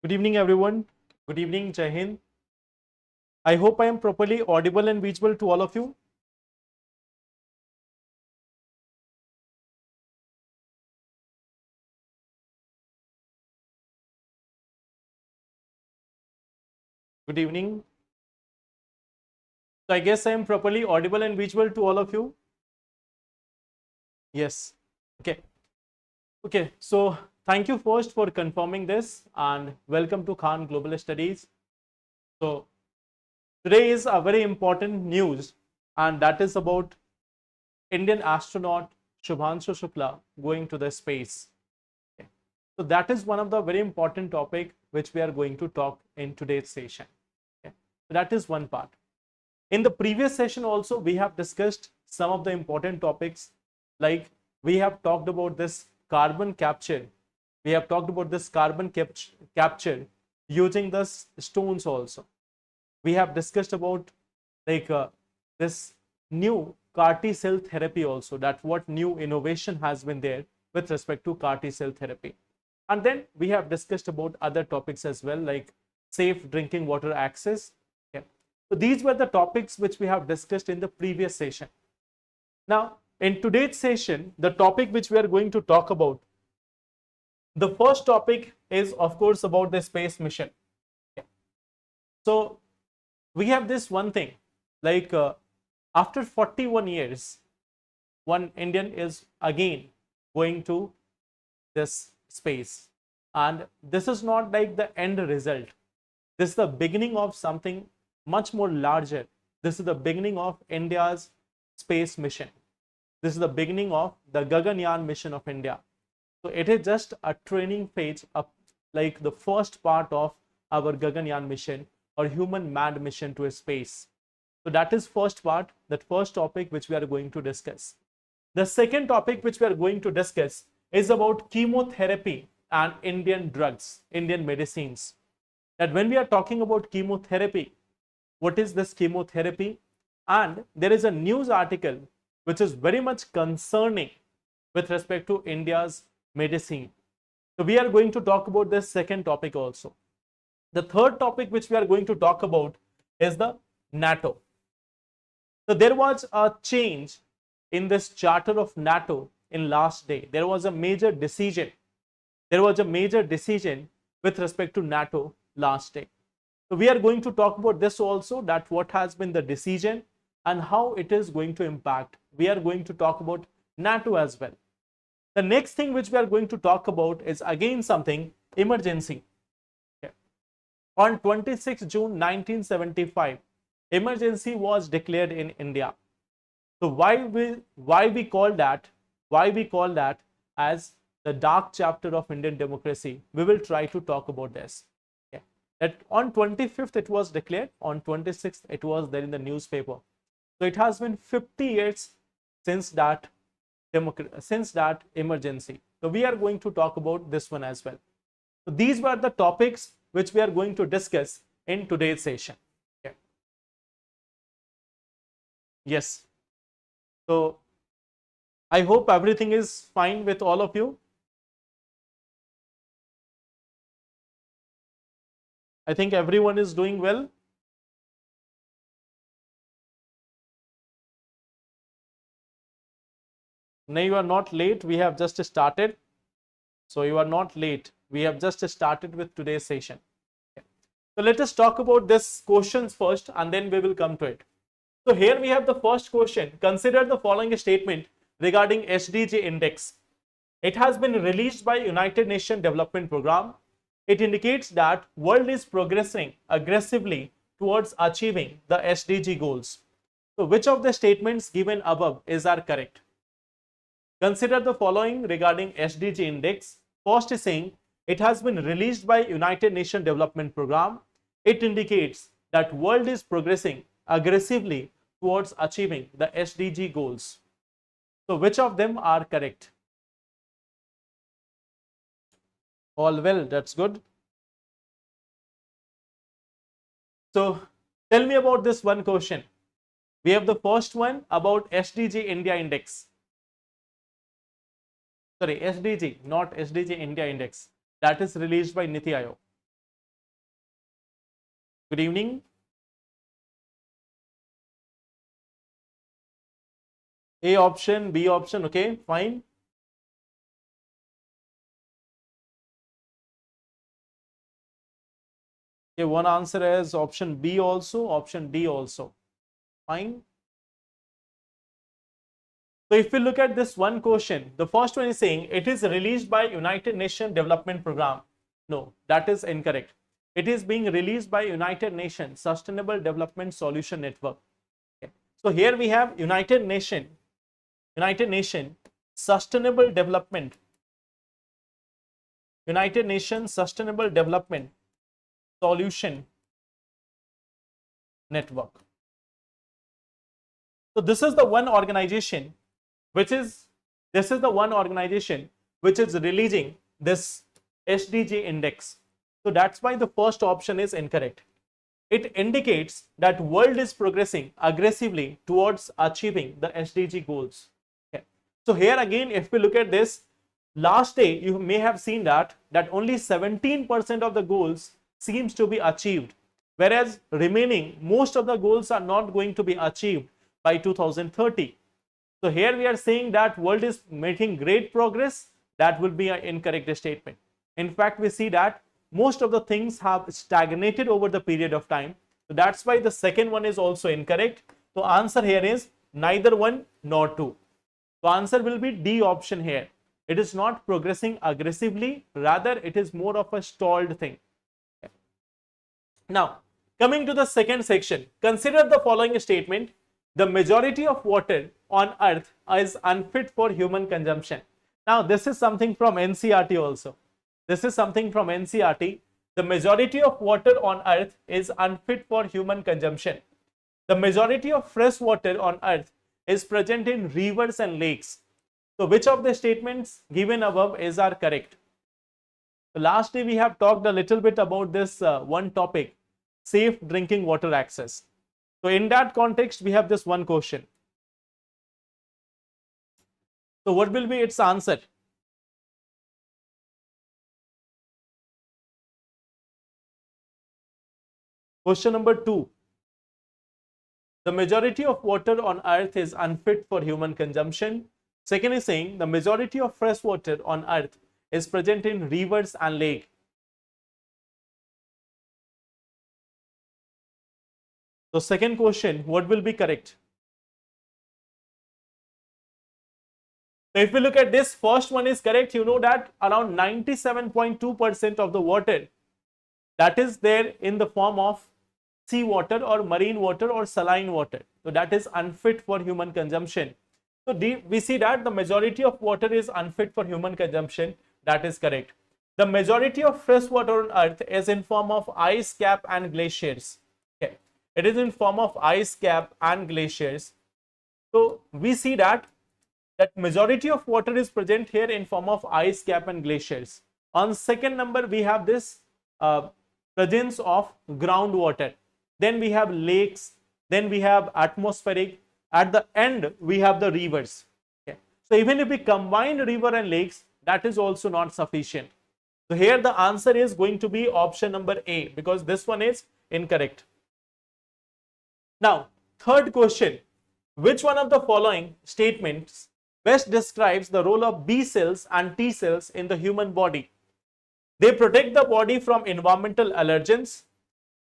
Good evening, everyone. Good evening, Jai Hind. I hope I am properly audible and visible to all of you. Good evening. So I guess I am properly audible and visible to all of you. Yes. Okay. Okay. So thank you first for confirming this and welcome to Khan Global Studies. So today is a very important news, and that is about Indian astronaut Shubhanshu Shukla going to the space. Okay. So that is one of the very important topic which we are going to talk in today's session. Okay. So that is one part. In the previous session also, we have discussed some of the important topics, like we have talked about this carbon capture. We have talked about this carbon capture using the stones also. We have discussed about like this new CAR T cell therapy also, that what new innovation has been there with respect to CAR T cell therapy. And then we have discussed about other topics as well, like safe drinking water access. Okay. So these were the topics which we have discussed in the previous session. Now, in today's session, the topic which we are going to talk about, the first topic is of course about the space mission. Okay. So we have this one thing, like after 41 years, one Indian is again going to this space. And this is not like the end result. This is the beginning of something much more larger. This is the beginning of India's space mission. This is the beginning of the Gaganyaan mission of India. So it is just a training phase, like the first part of our Gaganyaan mission or human manned mission to space. So that is first part, that first topic which we are going to discuss. The second topic which we are going to discuss is about chemotherapy and Indian drugs, Indian medicines. That when we are talking about chemotherapy, what is this chemotherapy? And there is a news article which is very much concerning with respect to India's medicine. So we are going to talk about this second topic also. The third topic which we are going to talk about is the NATO. So there was a change in this charter of NATO in last day. There was a major decision. There was a major decision with respect to NATO last day. So we are going to talk about this also, that what has been the decision and how it is going to impact. We are going to talk about NATO as well. The next thing which we are going to talk about is again something emergency. Okay. On 26 June 1975, emergency was declared in India. So why we call that as the dark chapter of Indian democracy? We will try to talk about this. Okay. That on 25th it was declared, on 26th it was there in the newspaper. So it has been 50 years since that emergency. So we are going to talk about this one as well. So these were the topics which we are going to discuss in today's session. Okay. Yes. So I hope everything is fine with all of you. I think everyone is doing well. No, you are not late. We have just started. So you are not late. We have just started with today's session. Okay. So let us talk about this questions first and then we will come to it. So here we have the first question. Consider the following statement regarding SDG index. It has been released by United Nations Development Program. It indicates that world is progressing aggressively towards achieving the SDG goals. So which of the statements given above is correct? Consider the following regarding SDG index. First is saying it has been released by United Nations Development Program. It indicates that world is progressing aggressively towards achieving the SDG goals. So which of them are correct? All well, that's good. So tell me about this one question. We have the first one about SDG India index. Sorry, SDG, not SDG India index. That is released by Niti Aayog. Good evening. A option, B option, okay, fine. Okay, one answer is option B also, option D also, fine. So if we look at this one question, the first one is saying it is released by United Nations Development Program. No, that is incorrect. It is being released by United Nations Sustainable Development Solution Network. Okay. So here we have United Nations Sustainable Development, United Nations Sustainable Development Solution Network. So this is the one organization which is releasing this SDG index. So that's why the first option is incorrect. It indicates that world is progressing aggressively towards achieving the SDG goals. Okay. So here again, if we look at this, last day you may have seen that only 17% of the goals seems to be achieved, whereas remaining most of the goals are not going to be achieved by 2030. So here we are saying that world is making great progress. That will be an incorrect statement. In fact, we see that most of the things have stagnated over the period of time. So that's why the second one is also incorrect. So answer here is neither one nor two. So answer will be D option here. It is not progressing aggressively, rather it is more of a stalled thing. Okay. Now, coming to the second section, consider the following statement. The majority of water on earth is unfit for human consumption. Now, this is something from NCERT also. This is something from NCERT. The majority of water on earth is unfit for human consumption. The majority of fresh water on earth is present in rivers and lakes. So, which of the statements given above are correct? So, last day we have talked a little bit about this one topic, safe drinking water access. So, in that context, we have this one question. So, what will be its answer? Question number 2. The majority of water on earth is unfit for human consumption. Second is saying the majority of fresh water on earth is present in rivers and lakes. So, second question, what will be correct? So, if we look at this, first one is correct. You know that around 97.2% of the water that is there in the form of sea water or marine water or saline water. So, that is unfit for human consumption. So, we see that the majority of water is unfit for human consumption. That is correct. The majority of fresh water on earth is in form of ice cap and glaciers. Okay. It is in form of ice cap and glaciers. So, we see that majority of water is present here in form of ice cap and glaciers. On second number, we have this presence of groundwater. Then we have lakes. Then we have atmospheric. At the end, we have the rivers. Okay. So, even if we combine river and lakes, that is also not sufficient. So, here the answer is going to be option number A, because this one is incorrect. Now, third question, which one of the following statements best describes the role of B cells and T cells in the human body? They protect the body from environmental allergens.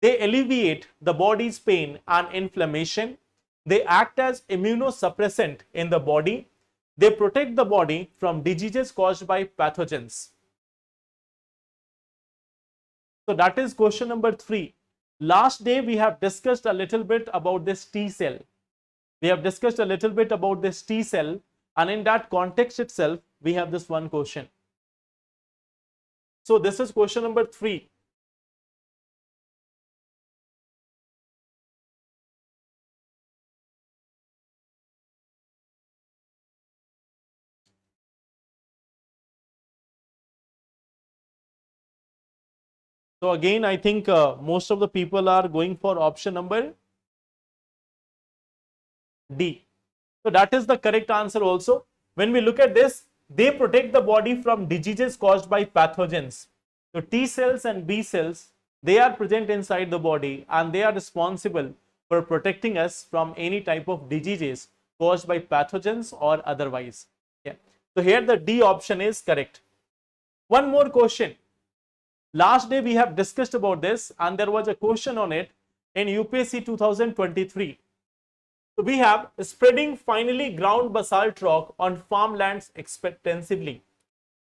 They alleviate the body's pain and inflammation. They act as immunosuppressant in the body. They protect the body from diseases caused by pathogens. So that is question number 3. Last day we have discussed a little bit about this T cell. We have discussed a little bit about this T cell, and in that context itself we have this one question. So this is question number 3. So again, I think most of the people are going for option number D. So that is the correct answer also. When we look at this, they protect the body from diseases caused by pathogens. So T cells and B cells, they are present inside the body and they are responsible for protecting us from any type of diseases caused by pathogens or otherwise. Okay. So here the D option is correct. One more question. Last day we have discussed about this and there was a question on it in UPSC 2023. So we have spreading finely ground basalt rock on farmlands extensively,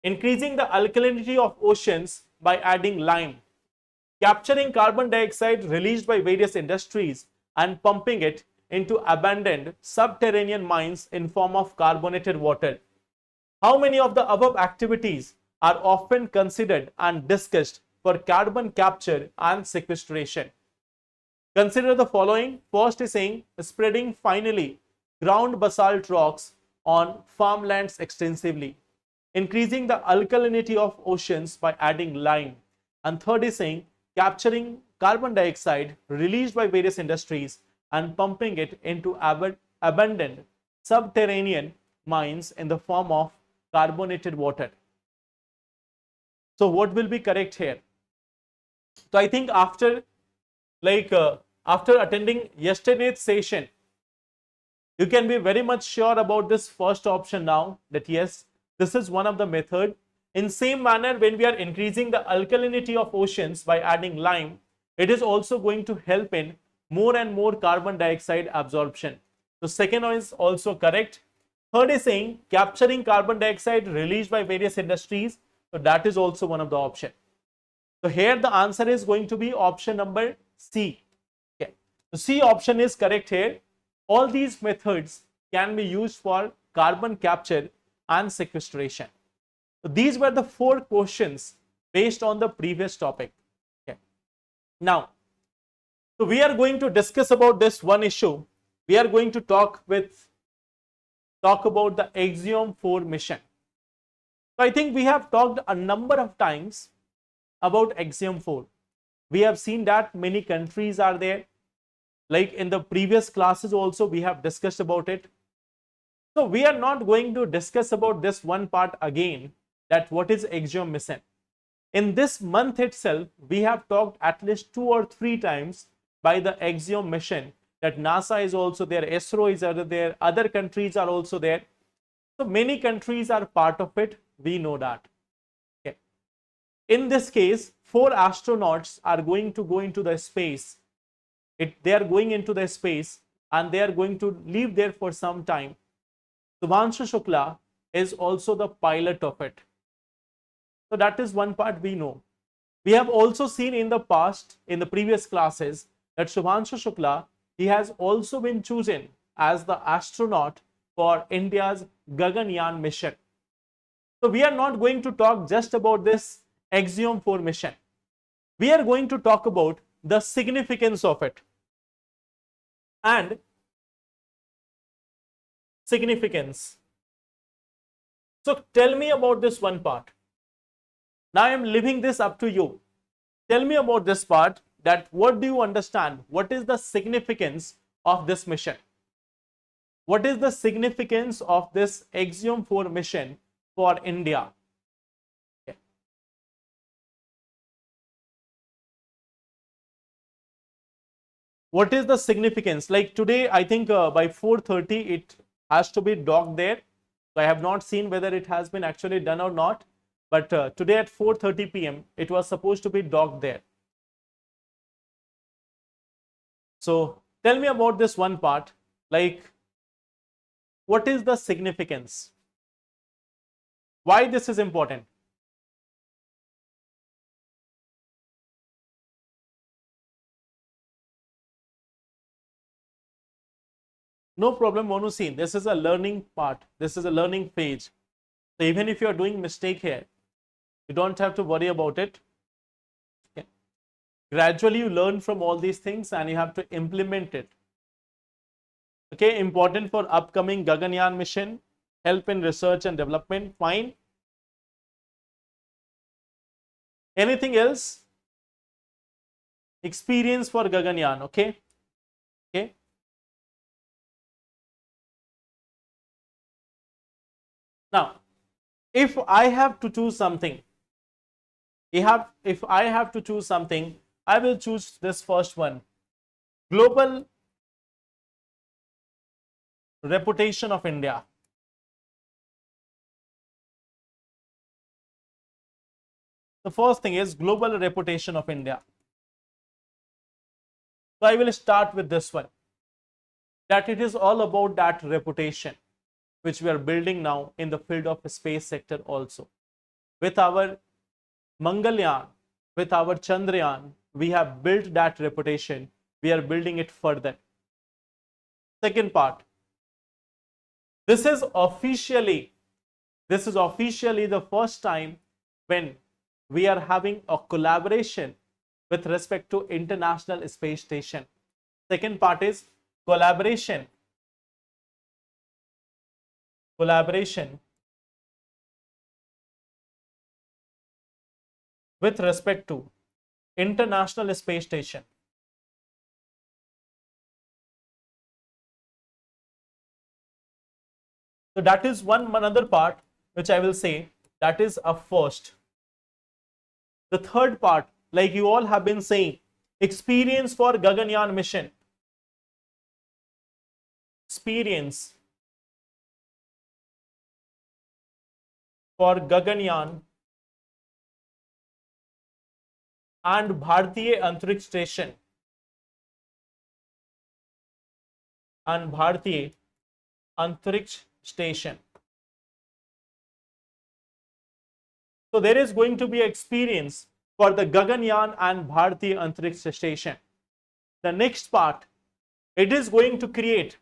increasing the alkalinity of oceans by adding lime, capturing carbon dioxide released by various industries and pumping it into abandoned subterranean mines in form of carbonated water. How many of the above activities are often considered and discussed for carbon capture and sequestration? Consider the following. First is saying spreading finely ground basalt rocks on farmlands extensively, increasing the alkalinity of oceans by adding lime. And third is saying capturing carbon dioxide released by various industries and pumping it into abandoned subterranean mines in the form of carbonated water. So what will be correct here? So I think after attending yesterday's session, you can be very much sure about this first option now, that yes, this is one of the method. In same manner, when we are increasing the alkalinity of oceans by adding lime, it is also going to help in more and more carbon dioxide absorption. So second one is also correct. Third is saying capturing carbon dioxide released by various industries. So that is also one of the option. So here the answer is going to be option number C. Okay. So C option is correct here. All these methods can be used for carbon capture and sequestration. So these were the 4 questions based on the previous topic. Okay. Now, so we are going to discuss about this one issue. We are going to talk about the Axiom 4 mission. So I think we have talked a number of times about Axiom 4. We have seen that many countries are there. Like in the previous classes also we have discussed about it. So we are not going to discuss about this one part again, that what is Axiom mission. In this month itself, we have talked at least 2 or 3 times by the Axiom mission, that NASA is also there, ISRO is there, other countries are also there. So many countries are part of it, we know that. Okay. In this case, 4 astronauts are going to go into the space. They are going into the space and they are going to live there for some time. Subhanshu Shukla is also the pilot of it. So that is one part we know. We have also seen in the past, in the previous classes, that Subhanshu Shukla, he has also been chosen as the astronaut for India's Gaganyaan mission. So we are not going to talk just about this Axiom 4 mission. We are going to talk about the significance of it. And significance. So tell me about this one part. Now I am leaving this up to you. Tell me about this part, that what do you understand? What is the significance of this mission? What is the significance of this Axiom 4 mission for India? Okay. What is the significance? Like today, I think by 4:30 it has to be docked there. So I have not seen whether it has been actually done or not. But today at 4:30 p.m. it was supposed to be docked there. So tell me about this one part, like what is the significance? Why this is important? No problem, Monu. See, this is a learning part. This is a learning phase. So even if you are doing mistake here, you don't have to worry about it. Okay. Gradually you learn from all these things and you have to implement it. Okay, important for upcoming Gaganyaan mission, help in research and development, fine. Anything else? Experience for Gaganyaan, okay? Okay. Now, if I have to choose something, if I have to choose something, I will choose this first one. Global reputation of India. The first thing is global reputation of India. So I will start with this one, that it is all about that reputation which we are building now in the field of space sector also. With our Mangalyaan, with our Chandrayaan, we have built that reputation. We are building it further. Second part, this is officially the first time when we are having a collaboration with respect to International Space Station. Second part is collaboration with respect to International Space Station. So that is another part which I will say, that is a first. The third part, like you all have been saying, experience for Gaganyaan mission. Experience for Gaganyaan and Bharatiya Antariksh Station. And Bharatiya Antariksh Station. So there is going to be experience for the Gaganyaan and Bharatiya Antariksh Station. The next part, it is going to create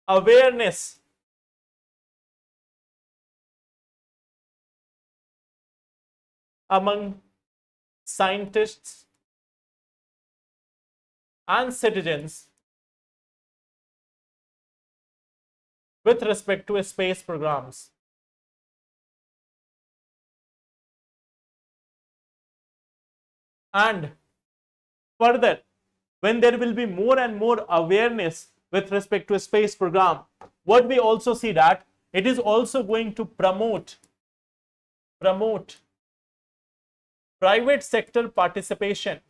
awareness among scientists and citizens with respect to space programs. And further, when there will be more and more awareness with respect to a space program, what we also see that it is also going to promote private sector participation,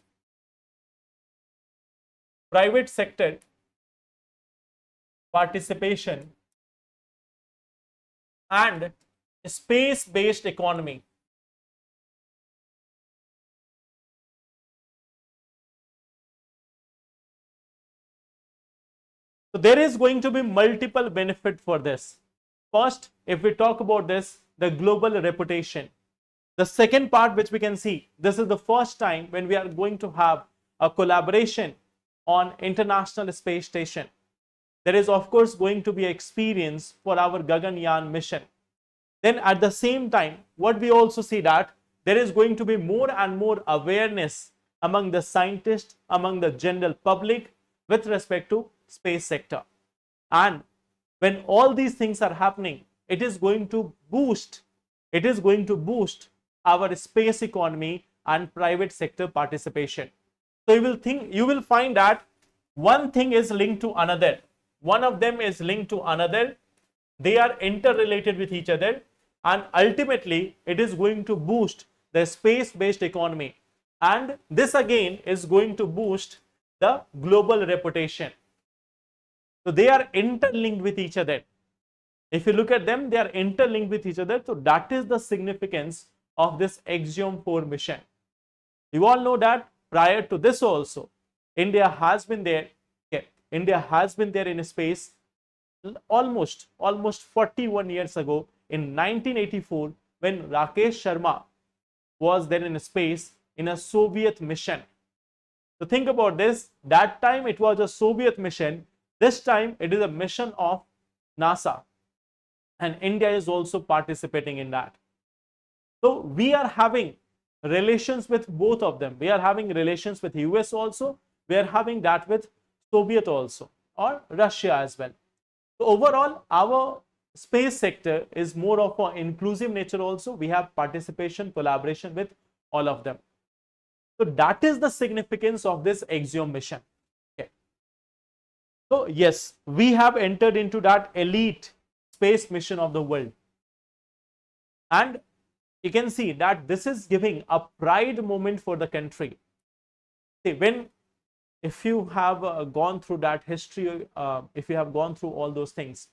and space-based economy. So there is going to be multiple benefit for this. First, if we talk about this, the global reputation. The second part which we can see, this is the first time when we are going to have a collaboration on International Space Station. There is of course going to be experience for our Gaganyaan mission. Then at the same time, what we also see that there is going to be more and more awareness among the scientists, among the general public with respect to space sector. And when all these things are happening, it is going to boost our space economy and private sector participation. So you will find that one thing is linked to another. One of them is linked to another. They are interrelated with each other, and ultimately it is going to boost the space-based economy. And this again is going to boost the global reputation. So they are interlinked with each other. If you look at them, they are interlinked with each other. So that is the significance of this Axiom 4 mission. You all know that prior to this also, India has been there. Okay, India has been there in space almost 41 years ago in 1984, when Rakesh Sharma was there in space in a Soviet mission. So think about this. That time it was a Soviet mission. This time it is a mission of NASA, and India is also participating in that. So we are having relations with both of them. We are having relations with US also. We are having that with Soviet also, or Russia as well. So overall, our space sector is more of an inclusive nature also. We have participation, collaboration with all of them. So that is the significance of this Axiom mission. Okay. So yes, we have entered into that elite space mission of the world. And you can see that this is giving a pride moment for the country. See, if you have gone through that history, if you have gone through all those things,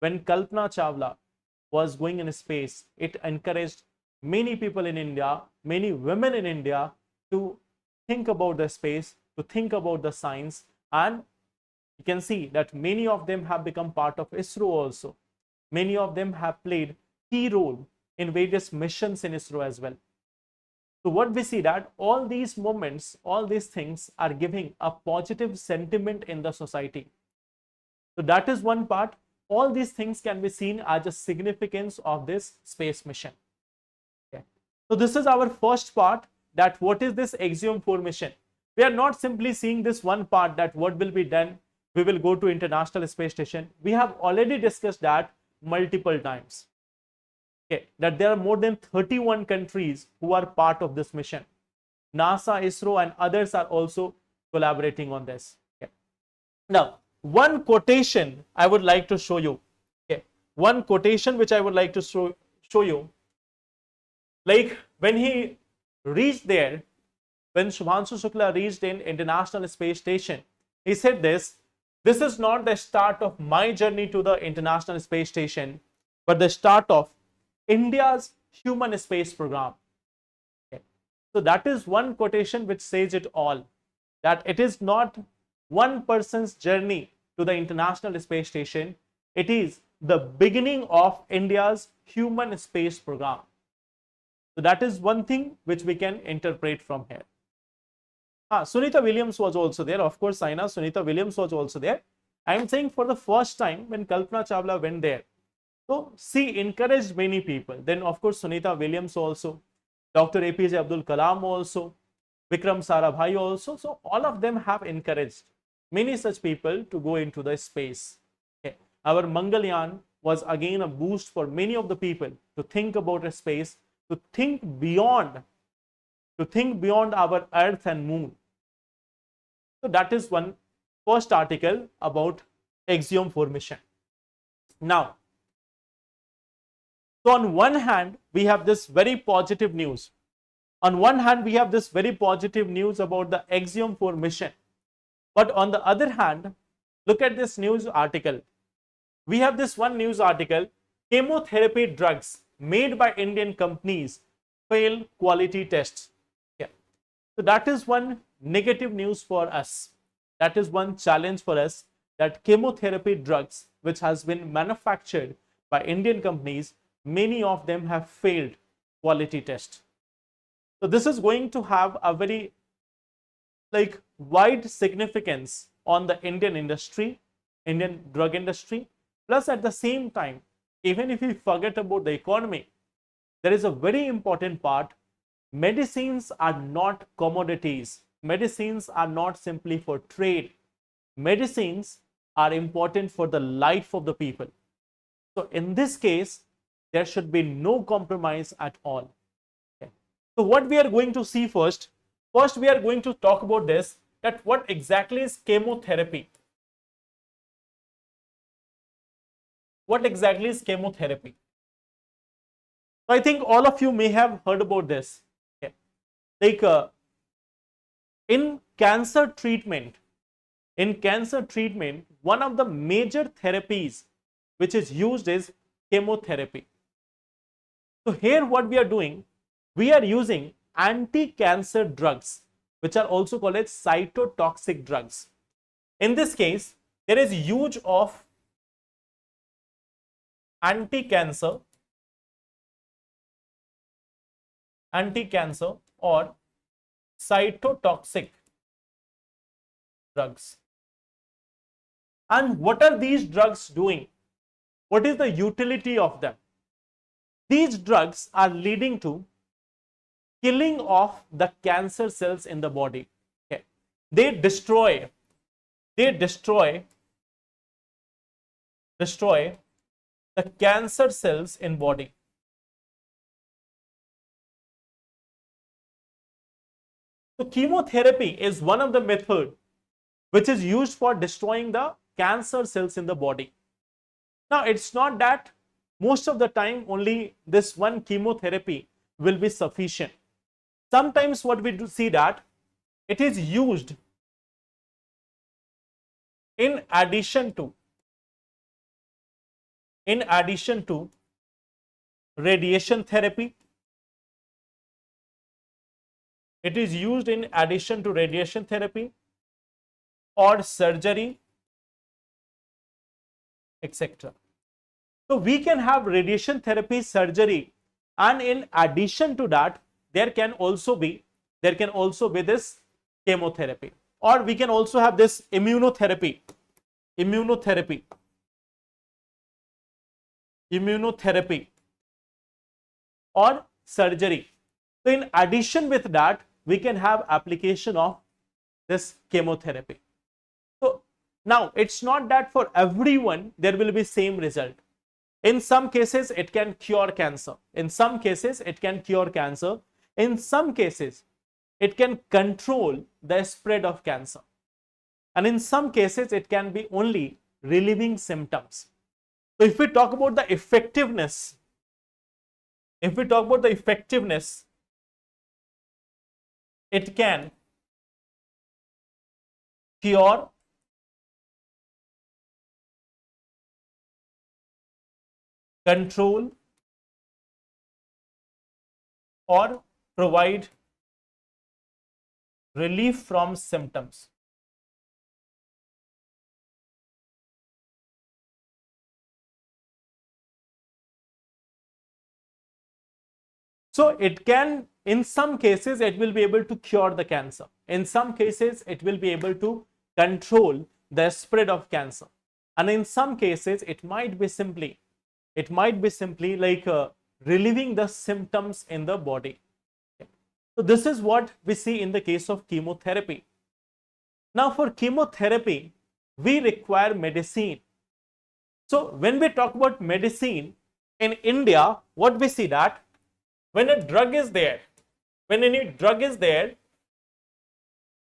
when Kalpana Chawla was going in space, it encouraged many people in India, many women in India to think about the space, to think about the science, and you can see that many of them have become part of ISRO also. Many of them have played key role in various missions in ISRO as well. So what we see that all these moments, all these things are giving a positive sentiment in the society. So that is one part. All these things can be seen as a significance of this space mission. Okay. So this is our first part, that what is this Axiom 4 mission. We are not simply seeing this one part, that what will be done, we will go to International Space Station. We have already discussed that multiple times. Okay, that there are more than 31 countries who are part of this mission. NASA, ISRO, and others are also collaborating on this. Okay. Now, one quotation I would like to show you. Okay. One quotation which I would like to show you. Like when he reached there, when Shubhanshu Shukla reached in International Space Station, he said this is not the start of my journey to the International Space Station, but the start of India's human space program. Okay. So that is one quotation which says it all, that it is not one person's journey to the International Space Station, it is the beginning of India's human space program. So that is one thing which we can interpret from here. Sunita Williams was also there. Of course, Saina, Sunita Williams was also there. I am saying for the first time when Kalpana Chawla went there, so she encouraged many people. Then of course Sunita Williams also, Dr. APJ Abdul Kalam also, Vikram Sarabhai also. So all of them have encouraged many such people to go into the space. Okay. Our Mangalyaan was again a boost for many of the people to think about a space, to think beyond our Earth and Moon. So that is one first article about Axiom 4 mission. Now, so on one hand, we have this very positive news. On one hand, we have this very positive news about the Axiom 4 mission. But on the other hand, look at this news article. We have this one news article, chemotherapy drugs made by Indian companies fail quality tests. Yeah. So that is one negative news for us. That is one challenge for us, that chemotherapy drugs which has been manufactured by Indian companies, many of them have failed quality test. So this is going to have a very wide significance on the Indian industry, Indian drug industry. Plus at the same time, even if we forget about the economy, there is a very important part. Medicines are not commodities. Medicines are not simply for trade. Medicines are important for the life of the people. So in this case, there should be no compromise at all. Okay. So what we are going to see first we are going to talk about this, that what exactly is chemotherapy. What exactly is chemotherapy? So I think all of you may have heard about this. Okay. In cancer treatment, one of the major therapies which is used is chemotherapy. So here what we are doing, we are using anti-cancer drugs, which are also called as cytotoxic drugs. In this case, there is use of anti-cancer or cytotoxic drugs. And what are these drugs doing? What is the utility of them? These drugs are leading to killing of the cancer cells in the body. Okay. They destroy the cancer cells in body. So chemotherapy is one of the methods which is used for destroying the cancer cells in the body. Now it's not that most of the time only this one chemotherapy will be sufficient. Sometimes what we do see that it is used in addition to radiation therapy. It is used in addition to radiation therapy or surgery, etc. So we can have radiation therapy, surgery, and in addition to that, there can also be this chemotherapy, or we can also have this immunotherapy or surgery. So in addition with that, we can have application of this chemotherapy. So now it's not that for everyone there will be same result. In some cases it can cure cancer. In some cases it can cure cancer. In some cases it can control the spread of cancer. And in some cases it can be only relieving symptoms. So if we talk about the effectiveness, it can cure, control, or provide relief from symptoms. So it can, in some cases, it will be able to cure the cancer. In some cases, it will be able to control the spread of cancer. And in some cases, it might be simply like relieving the symptoms in the body. Okay. So this is what we see in the case of chemotherapy. Now for chemotherapy, we require medicine. So when we talk about medicine in India, what we see that when a drug is there, when any drug is there,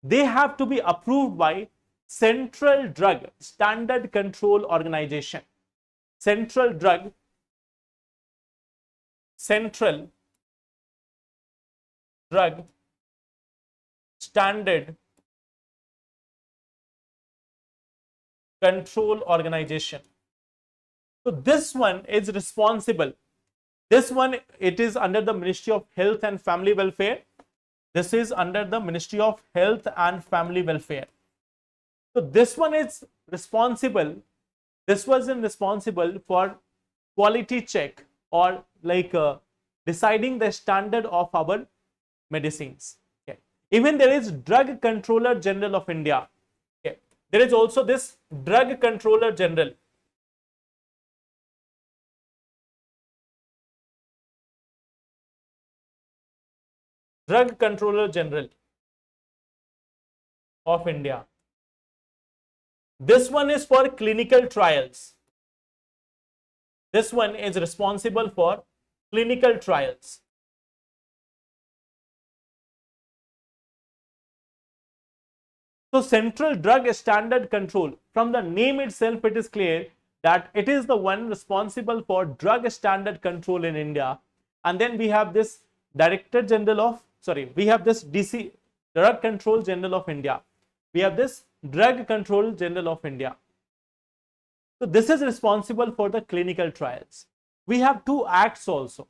they have to be approved by Central Drug Standard Control Organization. Central Drug Standard Control Organization. So this one is responsible. This one, it is under the Ministry of Health and Family Welfare. This is under the Ministry of Health and Family Welfare. So this one is responsible. This was responsible for quality check or like deciding the standard of our medicines. Okay. Even there is Drug Controller General of India. Okay. There is also this Drug Controller General. Drug Controller General of India. This one is for clinical trials. This one is responsible for clinical trials. So Central Drug Standard Control, from the name itself it is clear that it is the one responsible for drug standard control in India. And then we have this Director General of, we have this DC, Drug Control General of India. We have this Drug Control General of India. So this is responsible for the clinical trials. We have two acts also,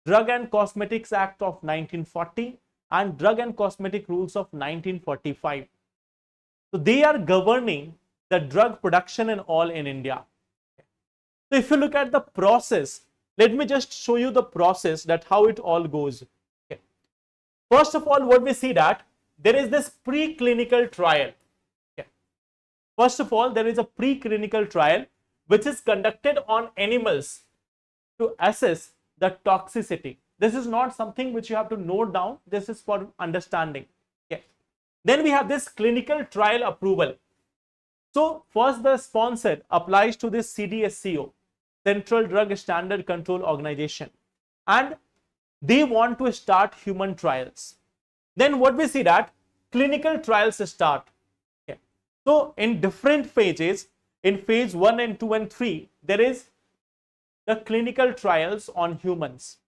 Drug and Cosmetics Act of 1940 and Drug and Cosmetic Rules of 1945. So they are governing the drug production and all in India. So if you look at the process, let me just show you the process, that how it all goes. Okay. First of all, what we see that there is this preclinical trial. Okay. First of all, there is a preclinical trial which is conducted on animals to assess the toxicity. This is not something which you have to note down. This is for understanding. Okay. Then we have this clinical trial approval. So first the sponsor applies to this CDSCO, Central Drug Standard Control Organization, and they want to start human trials. Then what we see that clinical trials start. Okay. So in different phases, in phase 1 and 2 and 3, there is the clinical trials on humans.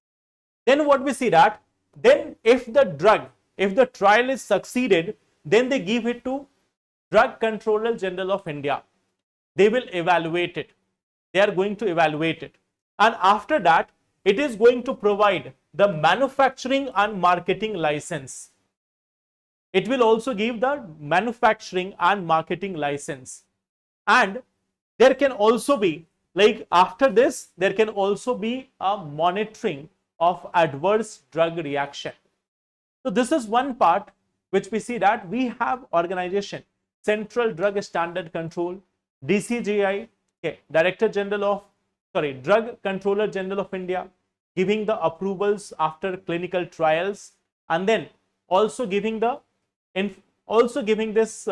Then what we see that, then if the trial is succeeded, then they give it to Drug Controller General of India. They will evaluate it. They are going to evaluate it. And after that, it is going to provide the manufacturing and marketing license. It will also give the manufacturing and marketing license. And there can also be, like after this, there can also be a monitoring of adverse drug reaction. So this is one part which we see that we have organization, Central Drug Standard Control, DCGI, okay, Director General of, Drug Controller General of India, giving the approvals after clinical trials, and then also giving the, this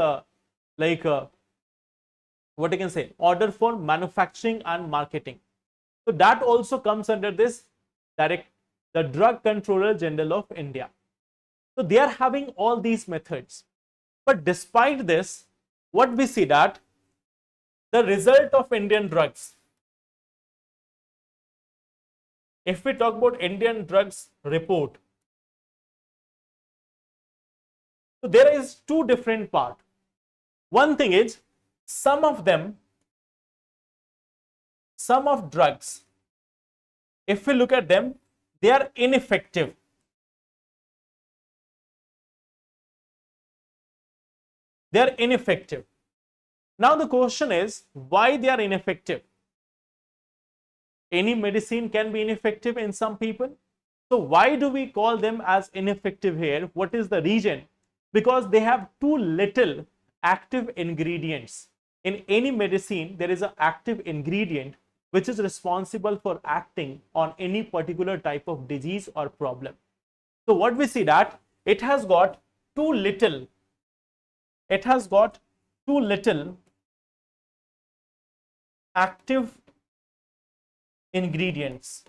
what I can say, order for manufacturing and marketing. So that also comes under this the Drug Controller General of India. So they are having all these methods. But despite this, what we see that the result of Indian drugs, if we talk about Indian drugs report, so there is two different parts. One thing is, some of drugs, if we look at them, they are ineffective. They are ineffective. Now the question is, why they are ineffective? Any medicine can be ineffective in some people. So why do we call them as ineffective here? What is the reason? Because they have too little active ingredients. In any medicine, there is an active ingredient which is responsible for acting on any particular type of disease or problem. So what we see that it has got too little active ingredients.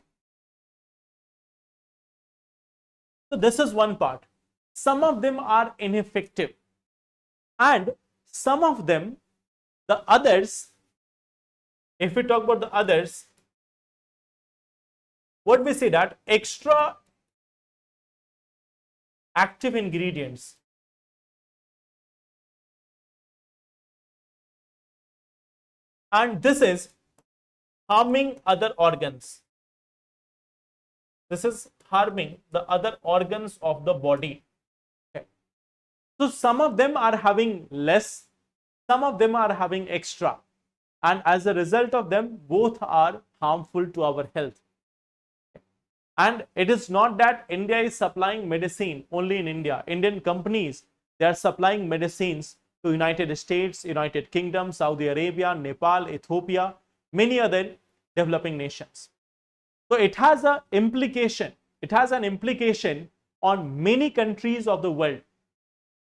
So this is one part. Some of them are ineffective, and some of them, the others, if we talk about the others, what we see that extra active ingredients, and this is harming other organs. This is harming the other organs of the body. Okay. So some of them are having less, some of them are having extra, and as a result of them, both are harmful to our health. And it is not that India is supplying medicine only in India. Indian companies, they are supplying medicines to United States, United Kingdom, Saudi Arabia, Nepal, Ethiopia, many other developing nations. So it has an implication. It has an implication on many countries of the world.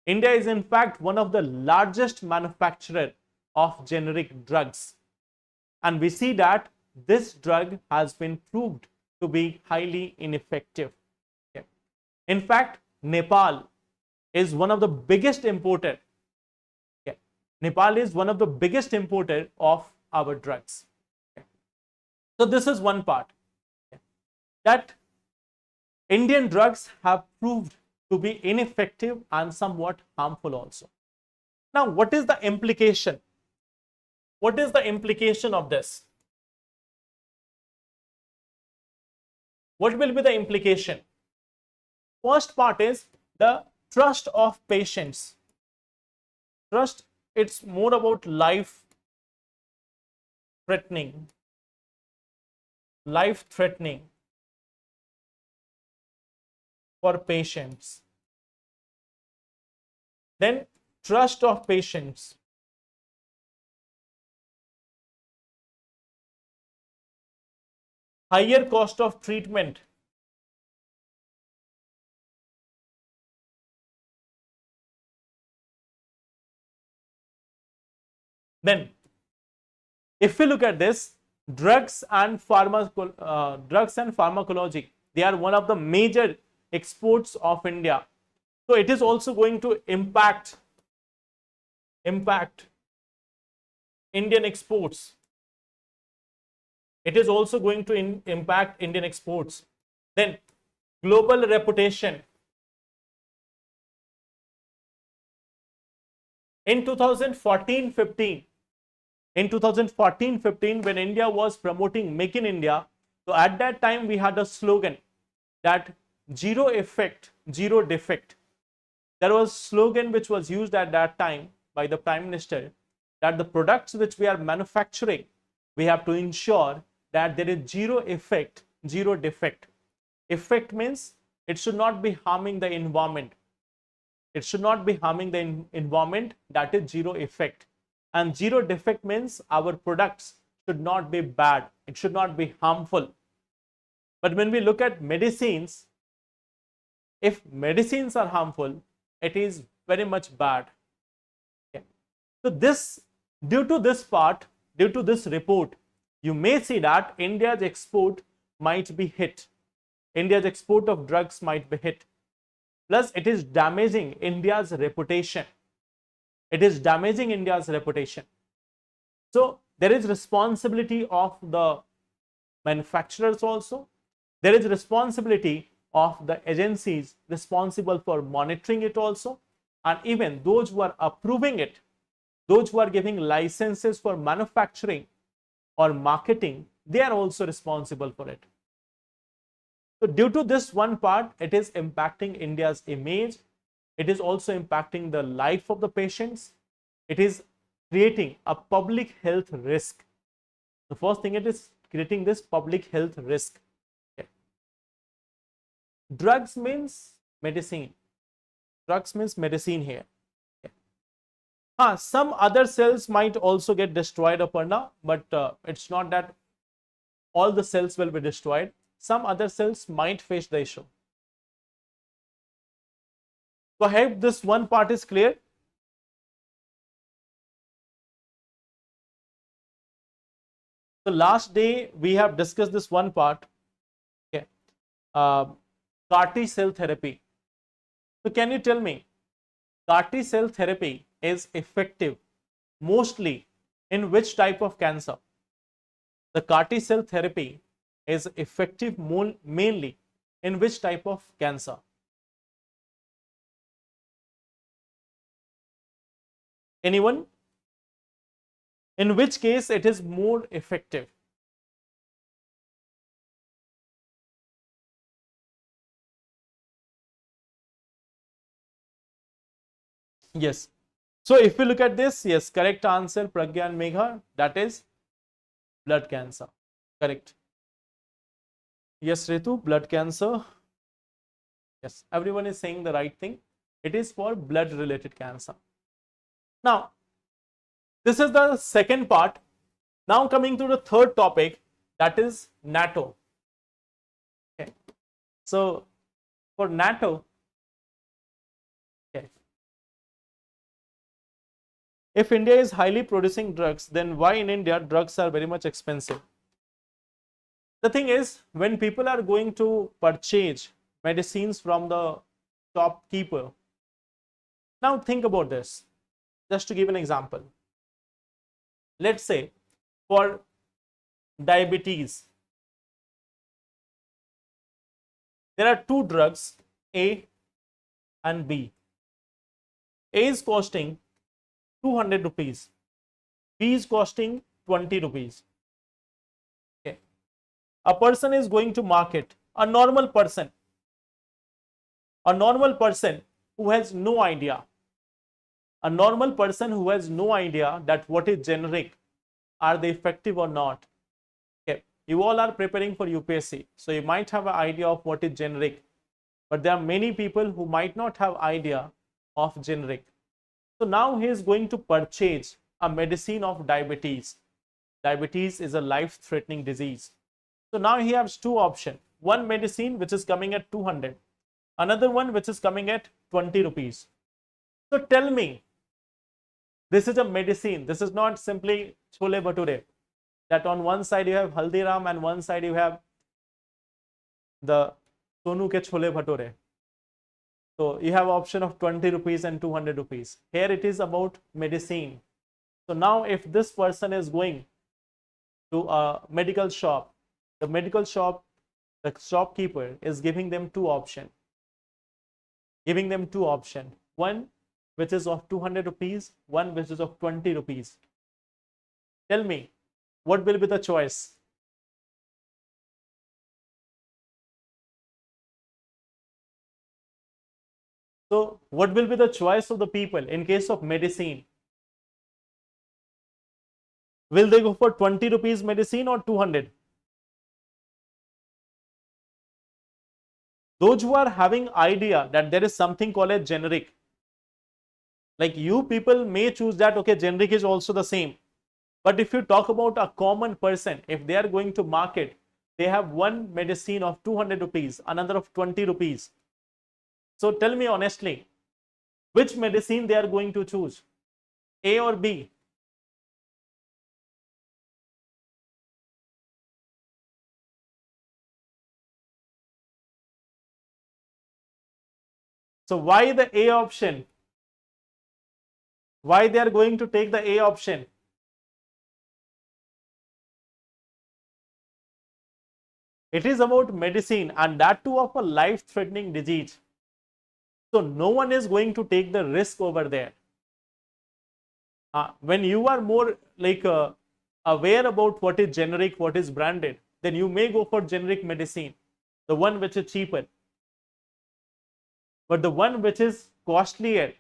India is in fact one of the largest manufacturer of generic drugs. And we see that this drug has been proved to be highly ineffective. Okay. In fact, Nepal is one of the biggest importer. Okay. Nepal is one of the biggest importer of our drugs. Okay. So this is one part. Okay. That Indian drugs have proved to be ineffective and somewhat harmful also. Now, what is the implication? What is the implication of this? What will be the implication? First part is the trust of patients. Trust, it's more about life threatening for patients. Then trust of patients. Higher cost of treatment. Then, if we look at this, drugs and pharmacology, they are one of the major exports of India. So it is also going to impact Indian exports. It is also going to impact Indian exports. Then global reputation. In 2014-15, when India was promoting Make in India, so at that time we had a slogan that zero effect, zero defect. There was a slogan which was used at that time by the Prime Minister that the products which we are manufacturing, we have to ensure that there is zero effect, zero defect. Effect means it should not be harming the environment. It should not be harming the environment, that is zero effect. And zero defect means our products should not be bad, it should not be harmful. But when we look at medicines, if medicines are harmful, it is very much bad. Okay. So due to this part, due to this report, you may see that India's export might be hit. India's export of drugs might be hit. Plus, it is damaging India's reputation. It is damaging India's reputation. So, there is responsibility of the manufacturers also. There is responsibility of the agencies responsible for monitoring it also. And even those who are approving it, those who are giving licenses for manufacturing or marketing, they are also responsible for it. So due to this one part, it is impacting India's image. It is also impacting the life of the patients. It is creating a public health risk. The first thing, it is creating this public health risk. Okay. Drugs means medicine. Drugs means medicine here. Okay. Some other cells might also get destroyed, Aparna, but it's not that all the cells will be destroyed. Some other cells might face the issue. So I hope this one part is clear. The last day we have discussed this one part. Okay. CAR T cell therapy. So can you tell me, CAR T cell therapy is effective mostly in which type of cancer? The CAR T cell therapy is effective mainly in which type of cancer? Anyone? In which case it is more effective? Yes. So if we look at this, yes, correct answer, Pragya and Megha, that is blood cancer. Correct. Yes, Ritu, blood cancer. Yes, everyone is saying the right thing. It is for blood related cancer. Now, this is the second part. Now coming to the third topic, that is NATO. Okay. So for NATO, okay, if India is highly producing drugs, then why in India drugs are very much expensive? The thing is, when people are going to purchase medicines from the shopkeeper, now think about this. Just to give an example, let's say for diabetes, there are two drugs, A and B. A is costing 200 rupees, B is costing 20 rupees. Okay. A person is going to market, a normal person who has no idea, that what is generic, are they effective or not. Okay. You all are preparing for UPSC, so you might have an idea of what is generic, but there are many people who might not have idea of generic. So now he is going to purchase a medicine of diabetes. Diabetes is a life-threatening disease. So now he has two options. One medicine which is coming at 200, another one which is coming at 20 rupees. So tell me, this is a medicine. This is not simply chole bhature, that on one side you have Haldiram and one side you have the Sonu ke chole bhature. So you have option of 20 rupees and 200 rupees. Here it is about medicine. So now if this person is going to a medical shop, the shopkeeper is giving them two options. One, which is of 200 rupees, one which is of 20 rupees. Tell me, what will be the choice? So, what will be the choice of the people in case of medicine? Will they go for 20 rupees medicine or 200? Those who are having idea that there is something called a generic, like you people may choose that, okay, generic is also the same. But if you talk about a common person, if they are going to market, they have one medicine of 200 rupees, another of 20 rupees. So tell me honestly, which medicine they are going to choose? A or B? So why the A option? Why they are going to take the A option? It is about medicine, and that too of a life-threatening disease. So no one is going to take the risk over there. When you are more like aware about what is generic, what is branded, then you may go for generic medicine, the one which is cheaper. But the one which is costlier,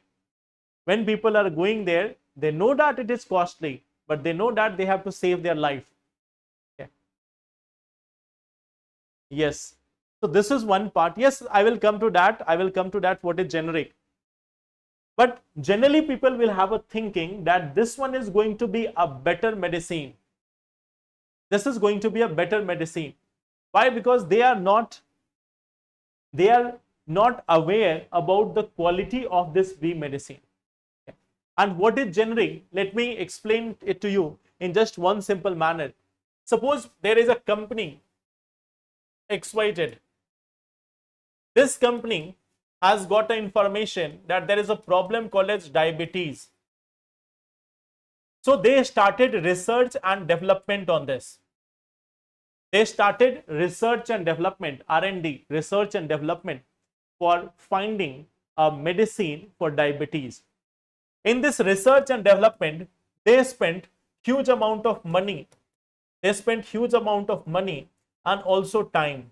when people are going there, they know that it is costly, but they know that they have to save their life. Okay. Yes. So this is one part. Yes, I will come to that. I will come to that what is generic. But generally people will have a thinking that this one is going to be a better medicine. This is going to be a better medicine. Why? Because they are not aware about the quality of this B medicine. Okay. And what is generic? Let me explain it to you in just one simple manner. Suppose there is a company XYZ. This company has got the information that there is a problem called as diabetes. So they started research and development on this. They started research and development, R&D, research and development, for finding a medicine for diabetes. In this research and development, they spent huge amount of money. They spent huge amount of money and also time.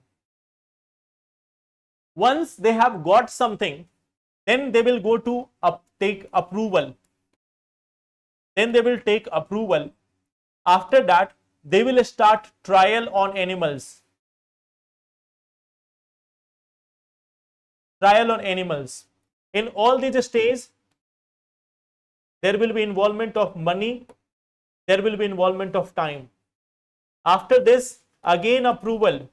Once they have got something, then they will go to take approval. Then they will take approval. After that, they will start trial on animals. Trial on animals. In all these stages, there will be involvement of money, there will be involvement of time. After this, again approval.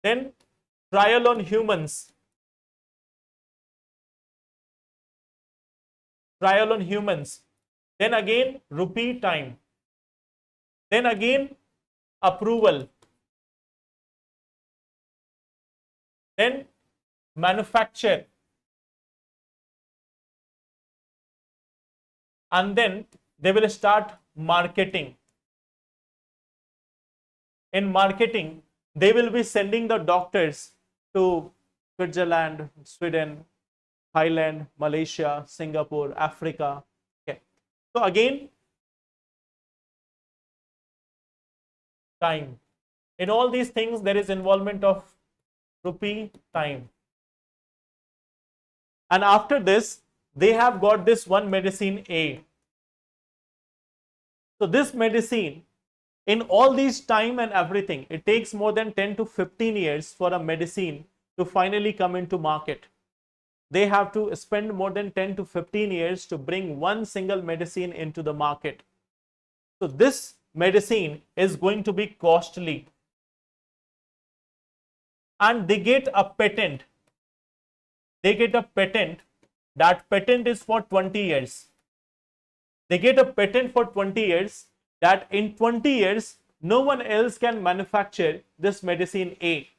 Then trial on humans. Trial on humans. Then again rupee time. Then again approval. Then manufacture. And then they will start marketing. In marketing, they will be sending the doctors to Switzerland, Sweden, Thailand, Malaysia, Singapore, Africa. Okay. So again, time. In all these things, there is involvement of rupee, time. And after this, they have got this one medicine A. So this medicine, in all these time and everything, it takes more than 10 to 15 years for a medicine to finally come into market. They have to spend more than 10 to 15 years to bring one single medicine into the market. So this medicine is going to be costly. And they get a patent. They get a patent. That patent is for 20 years. They get a patent for 20 years that in 20 years, no one else can manufacture this medicine A.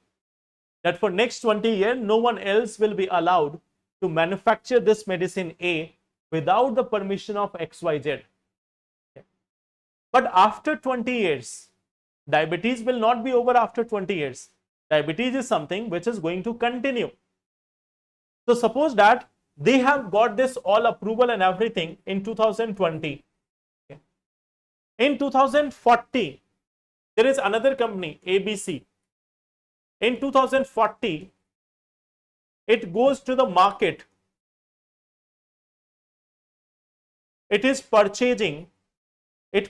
That for next 20 years, no one else will be allowed to manufacture this medicine A without the permission of XYZ. But after 20 years, diabetes will not be over after 20 years. Diabetes is something which is going to continue. So suppose that they have got this all approval and everything in 2020. Okay. In 2040, there is another company, ABC. In 2040, it goes to the market. It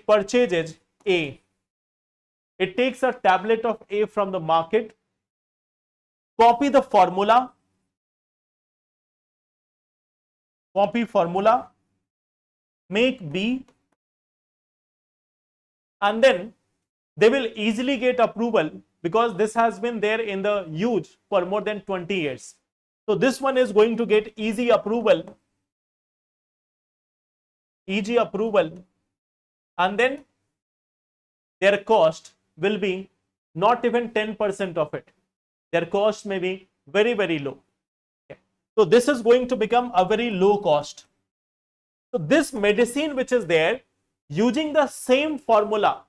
purchases A. It takes a tablet of A from the market, copy the formula, make B, and then they will easily get approval because this has been there in the use for more than 20 years. So this one is going to get easy approval, and then their cost will be not even 10% of it. Their cost may be very, very low. Okay. So this is going to become a very low cost. So this medicine which is there, using the same formula,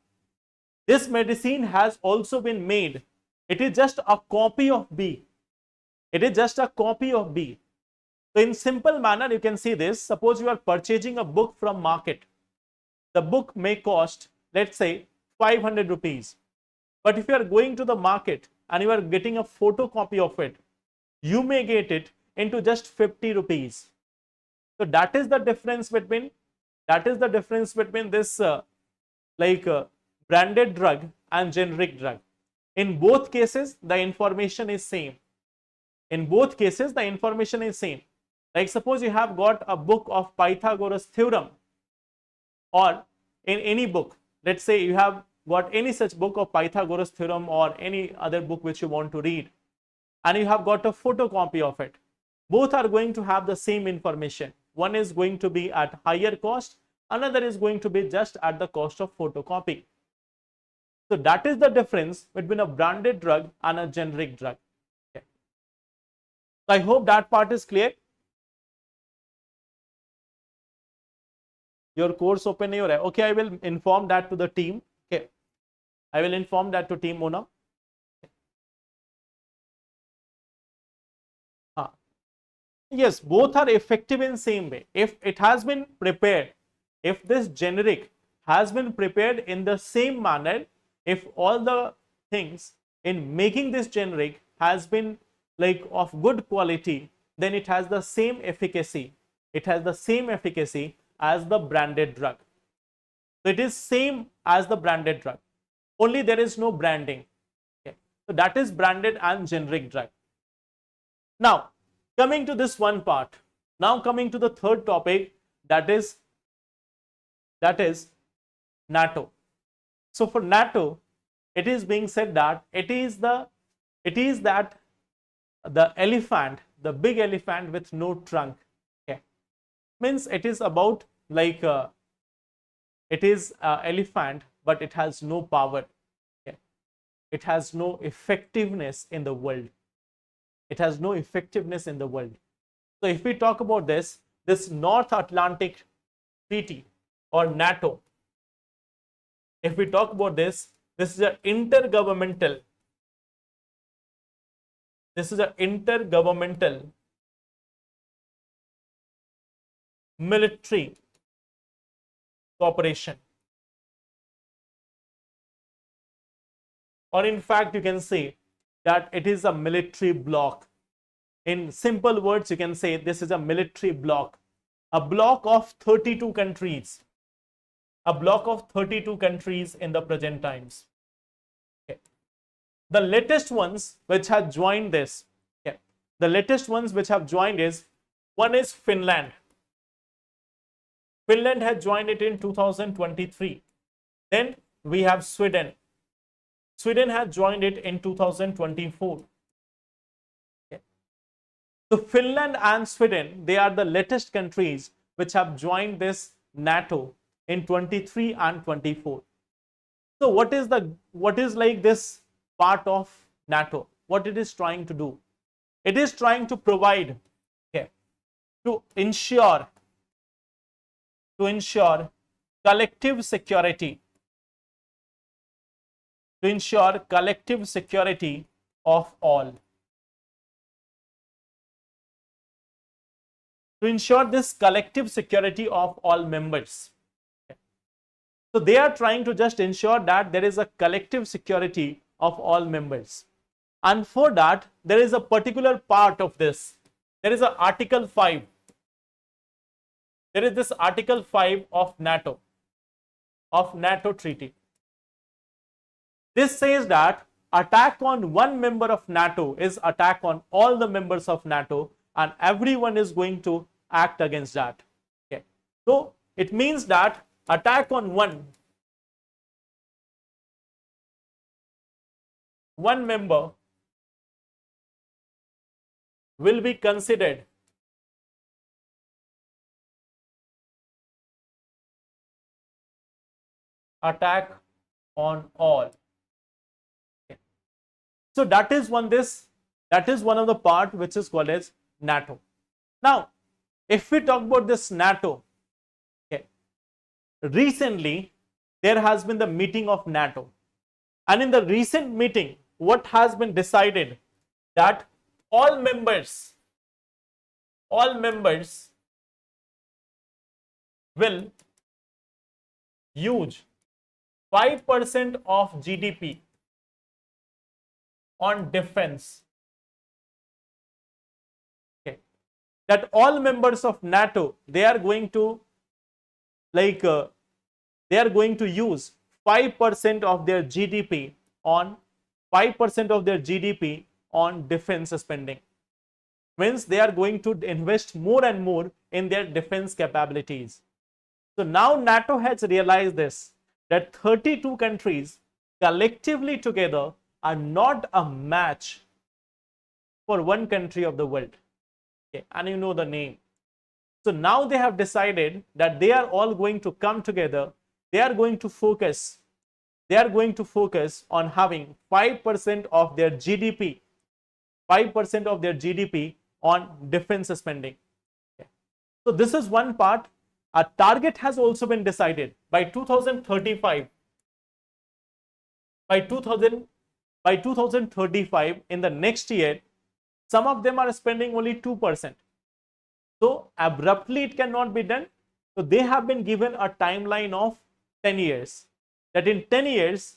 this medicine has also been made. It is just a copy of B. So in simple manner, you can see this. Suppose you are purchasing a book from market. The book may cost, let's say, 500 rupees. But if you are going to the market and you are getting a photocopy of it, you may get it into just 50 rupees. So that is the difference between this branded drug and generic drug. In both cases, the information is same. Like suppose you have got a book of Pythagoras theorem, or in any book, let's say you have got any such book of Pythagoras theorem or any other book which you want to read, and you have got a photocopy of it. Both are going to have the same information. One is going to be at higher cost, another is going to be just at the cost of photocopy. So that is the difference between a branded drug and a generic drug. Okay. So I hope that part is clear. Your course open nahi ho raha hai. Okay, I will inform that to the team. Okay, I will inform that to team Mona. Yes, both are effective in same way. If it has been prepared, if this generic has been prepared in the same manner, if all the things in making this generic has been like of good quality, then it has the same efficacy. It has the same efficacy as the branded drug. So it is same as the branded drug. Only there is no branding. Okay. So that is branded and generic drug. Now, coming to this one part. Now coming to the third topic, that is NATO. So for NATO, it is being said that it is the elephant, the big elephant with no trunk. Okay. Means it is about like it is elephant, but it has no power. Okay. It has no effectiveness in the world. So if we talk about this North Atlantic Treaty or NATO, if we talk about this is an intergovernmental military cooperation, or in fact you can say that it is a military bloc. In simple words, you can say this is a military bloc, a bloc of 32 countries, in the present times. Okay. The latest ones which have joined this, okay, one is Finland. Finland had joined it in 2023. Then we have Sweden. Sweden had joined it in 2024. Okay. So Finland and Sweden, they are the latest countries which have joined this NATO in 23 and 24. So what is like this part of NATO? What it is trying to do? It is trying to provide, okay, to ensure collective security. Of all. to ensure this collective security of all members. So they are trying to just ensure that there is a collective security of all members. And for that, there is a particular part of this. There is a Article 5. There is this Article 5 of NATO Treaty. This says that attack on one member of NATO is attack on all the members of NATO, and everyone is going to act against that. Okay. So it means that attack on one member will be considered attack on all. Okay. So that is one of the part which is called as NATO. Now, if we talk about this NATO, okay, recently there has been the meeting of NATO, and in the recent meeting, what has been decided that all members will use 5% of GDP on defense. Okay. That all members of NATO, they are going to use 5% of their GDP on 5% of their GDP on defense spending. Means they are going to invest more and more in their defense capabilities. So now NATO has realized this, that 32 countries collectively together are not a match for one country of the world. Okay, and you know the name. So now they have decided that they are all going to come together. They are going to focus on having 5% of their GDP, 5% of their GDP on defense spending. Okay. So this is one part. A target has also been decided by 2035. By 2035, in the next year, some of them are spending only 2%. So abruptly it cannot be done. So they have been given a timeline of 10 years. That in 10 years,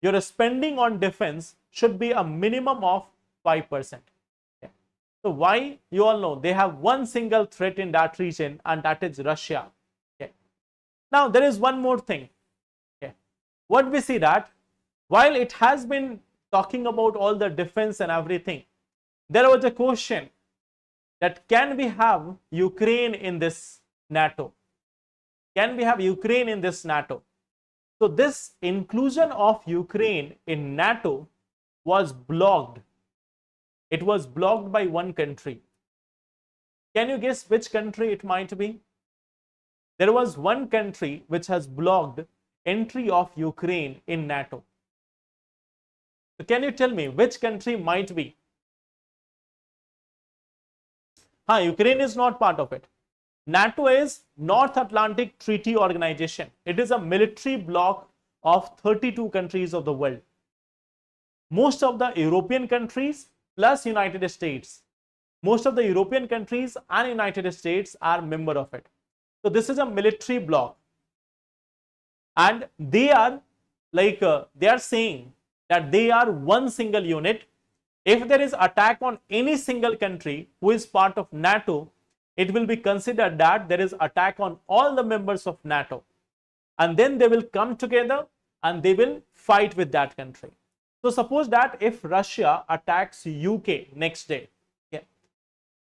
your spending on defense should be a minimum of 5%. Okay. So why? You all know they have one single threat in that region, and that is Russia. Okay. Now there is one more thing. Okay. What we see that while it has been talking about all the defense and everything, there was a question that can we have Ukraine in this NATO? Can we have Ukraine in this NATO? So this inclusion of Ukraine in NATO was blocked. It was blocked by one country. Can you guess which country it might be? There was one country which has blocked entry of Ukraine in NATO. So can you tell me which country might be? Ukraine is not part of it. NATO is North Atlantic Treaty Organization. It is a military bloc of 32 countries of the world. Most of the European countries plus United States. Most of the European countries and United States are member of it. So this is a military bloc. And they are saying that they are one single unit. If there is attack on any single country who is part of NATO, it will be considered that there is attack on all the members of NATO. And then they will come together and they will fight with that country. So suppose that if Russia attacks UK next day, okay,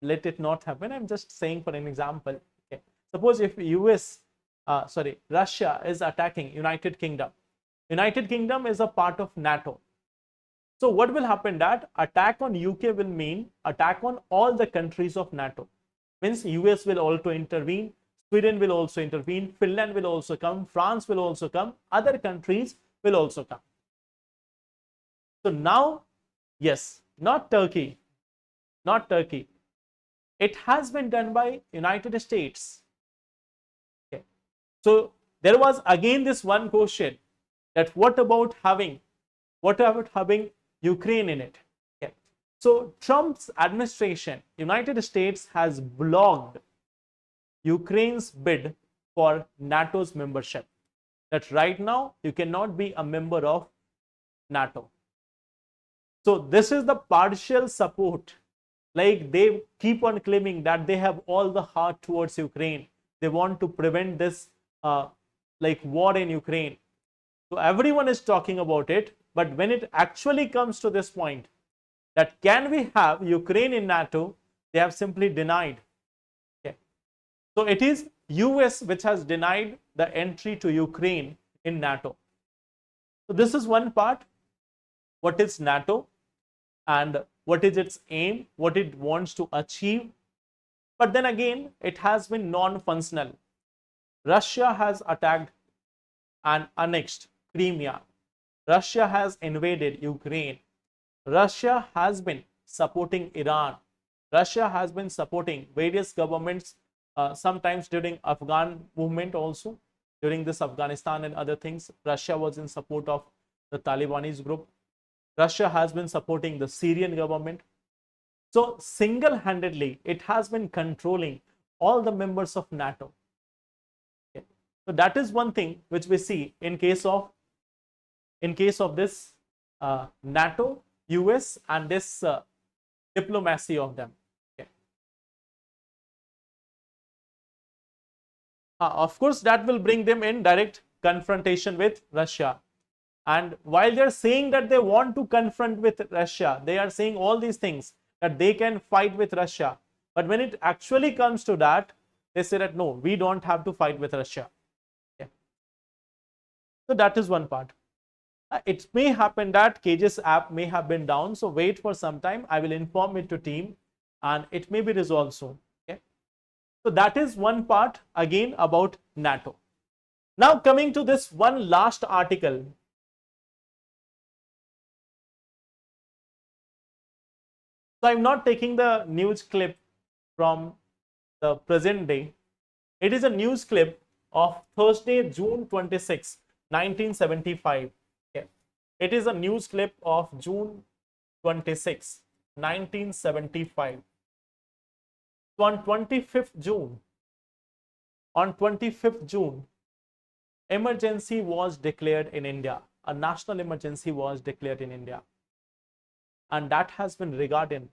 let it not happen. I'm just saying for an example. Okay. Suppose if Russia is attacking United Kingdom. United Kingdom is a part of NATO. So what will happen that attack on UK will mean attack on all the countries of NATO. Means US will also intervene, Sweden will also intervene, Finland will also come, France will also come, other countries will also come. So now, yes, not Turkey. It has been done by United States. Okay. So there was again this one question that what about having Ukraine in it? Okay. So Trump's administration, United States has blocked Ukraine's bid for NATO's membership. That right now you cannot be a member of NATO. So this is the partial support. Like they keep on claiming that they have all the heart towards Ukraine. They want to prevent this like war in Ukraine. So everyone is talking about it, but when it actually comes to this point, that can we have Ukraine in NATO, they have simply denied. Okay. So it is US which has denied the entry to Ukraine in NATO. So this is one part. What is NATO and what is its aim, what it wants to achieve. But then again, it has been non-functional. Russia has attacked and annexed Crimea. Russia has invaded Ukraine. Russia has been supporting Iran. Russia has been supporting various governments, sometimes during Afghan movement also. During this Afghanistan and other things, Russia was in support of the Talibanese group. Russia has been supporting the Syrian government. So single-handedly, it has been controlling all the members of NATO. Okay. So that is one thing which we see in case of this NATO, US, and this diplomacy of them. Okay. Of course, that will bring them in direct confrontation with Russia. And while they're saying that they want to confront with Russia, they are saying all these things that they can fight with Russia. But when it actually comes to that, they say that no, we don't have to fight with Russia. Okay. So that is one part. It may happen that KGS app may have been down, so wait for some time. I will inform it to team and it may be resolved soon. Okay. So that is one part again about NATO. Now coming to this one last article. So I'm not taking the news clip from the present day. It is a news clip of Thursday, June 26, 1975. Okay. It is a news clip of June 26, 1975. So on 25th June, emergency was declared in India. A national emergency was declared in India. And that has been regarded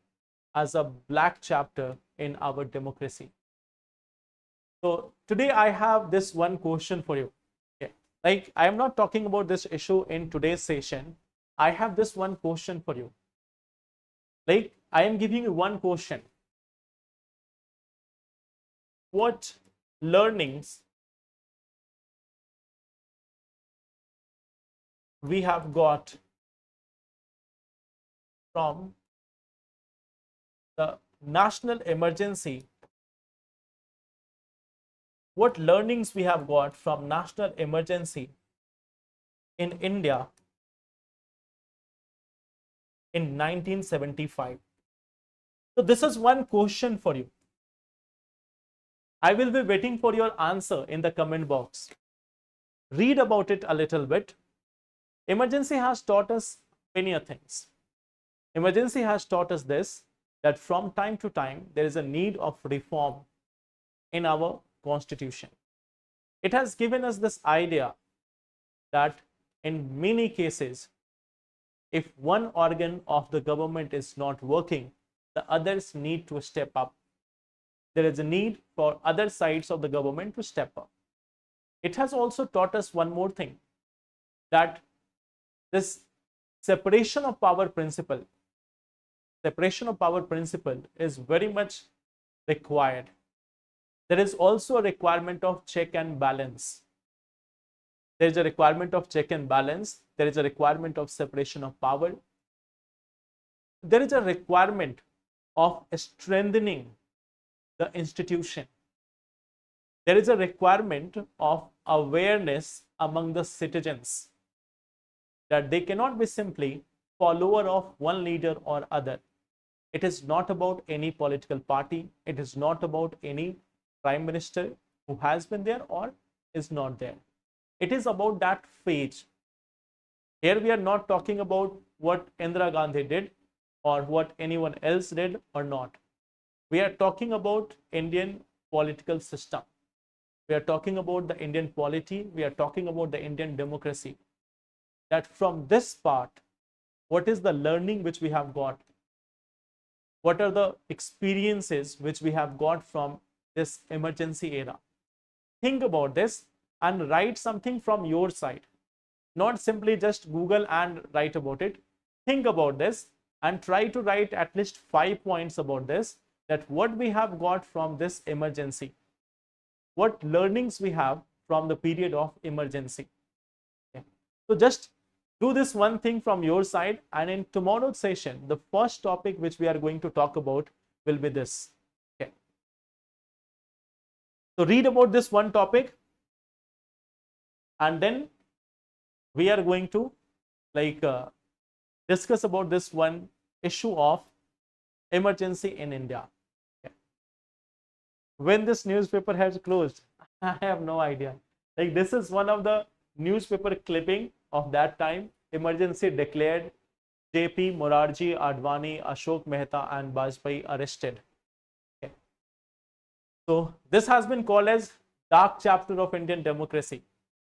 as a black chapter in our democracy. So today I have this one question for you. Okay. Like I am not talking about this issue in today's session. I have this one question for you. Like I am giving you one question. What learnings we have got from the national emergency? What learnings we have got from national emergency in India in 1975? So this is one question for you. I will be waiting for your answer in the comment box. Read about it a little bit. Emergency has taught us many things. Emergency has taught us this, that from time to time there is a need of reform in our constitution. It has given us this idea that in many cases, if one organ of the government is not working, the others need to step up. There is a need for other sides of the government to step up. It has also taught us one more thing, that this separation of power principle is very much required. There is also a requirement of check and balance. There is a requirement of check and balance. There is a requirement of separation of power. There is a requirement of strengthening the institution. There is a requirement of awareness among the citizens that they cannot be simply follower of one leader or other. It is not about any political party. It is not about any prime minister who has been there or is not there. It is about that phase. Here we are not talking about what Indira Gandhi did or what anyone else did or not. We are talking about Indian political system. We are talking about the Indian polity. We are talking about the Indian democracy. That from this part, what is the learning which we have got? What are the experiences which we have got from this emergency era? Think about this and write something from your side. Not simply just Google and write about it. Think about this and try to write at least 5 points about this, that what we have got from this emergency, what learnings we have from the period of emergency. Okay. So just do this one thing from your side, and in tomorrow's session, the first topic which we are going to talk about will be this. Okay. So read about this one topic, and then we are going to discuss about this one issue of emergency in India. Okay. When this newspaper has closed, I have no idea. Like, this is one of the newspaper clipping of that time. Emergency declared, JP, Morarji, Advani, Ashok Mehta and Bajpayee arrested. Okay. So this has been called as dark chapter of Indian democracy.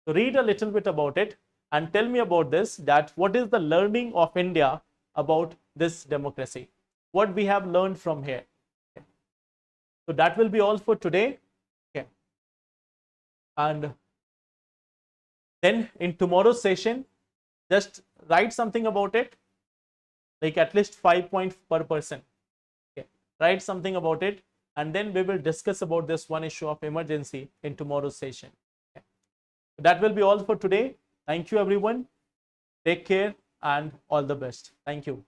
So read a little bit about it and tell me about this, that what is the learning of India about this democracy, what we have learned from here. Okay. So that will be all for today. Okay. And then in tomorrow's session, just write something about it, like at least 5 points per person. Okay. Write something about it, and then we will discuss about this one issue of emergency in tomorrow's session. Okay. That will be all for today. Thank you, everyone. Take care and all the best. Thank you.